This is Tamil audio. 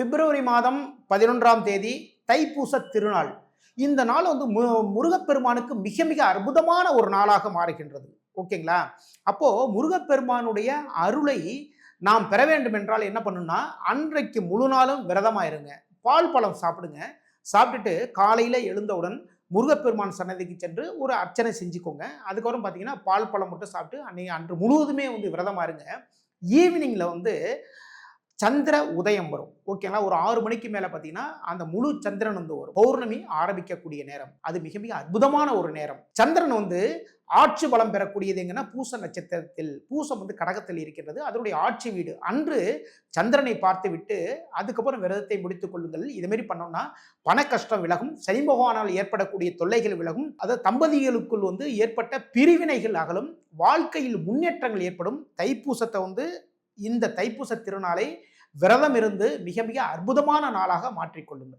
பிப்ரவரி மாதம் 11ஆம் தேதி தைப்பூச திருநாள். இந்த நாள் வந்து முருகப்பெருமானுக்கு மிக மிக அற்புதமான ஒரு நாளாக மாறுகின்றது. ஓகேங்களா? அப்போ முருகப்பெருமானுடைய அருளை நாம் பெற வேண்டும் என்றால் என்ன பண்ணணும்னா, அன்றைக்கு முழு நாளும் விரதமா இருங்க. பால், பழம் சாப்பிடுங்க. சாப்பிட்டுட்டு காலையில எழுந்தவுடன் முருகப்பெருமான் சன்னதிக்கு சென்று ஒரு அர்ச்சனை செஞ்சுக்கோங்க. அதுக்கப்புறம் பார்த்தீங்கன்னா, பால், பழம் மட்டும் சாப்பிட்டு அன்று முழுவதுமே வந்து விரதமா இருங்க. ஈவினிங்ல வந்து சந்திர உதயம் வரும். ஓகேங்களா? ஒரு 6 மணிக்கு மேல பார்த்தீங்கன்னா, அந்த முழு சந்திரன் வந்து வரும். பௌர்ணமி ஆரம்பிக்கக்கூடிய நேரம். அது மிக மிக அற்புதமான ஒரு நேரம். சந்திரன் வந்து ஆட்சி பலம் பெறக்கூடியது எங்கன்னா, பூச நட்சத்திரத்தில். பூசம் வந்து கடகத்தில் இருக்கின்றது. அதனுடைய ஆட்சி வீடு. அன்று சந்திரனை பார்த்துவிட்டு, அதுக்கப்புறம் விரதத்தை முடித்துக் கொள்ளுங்கள். இது மாரி பண்ணோம்னா, பண கஷ்டம் விலகும். சனி பகவானால் ஏற்படக்கூடிய தொல்லைகள் விலகும். அதாவது தம்பதிகளுக்குள் வந்து ஏற்பட்ட பிரிவினைகள் அகலும். வாழ்க்கையில் முன்னேற்றங்கள் ஏற்படும். தைப்பூசத்தை வந்து இந்த தைப்பூச திருநாளை விரதம் இருந்து மிக மிக அற்புதமான நாளாக மாற்றிக்கொள்ளுங்கள்.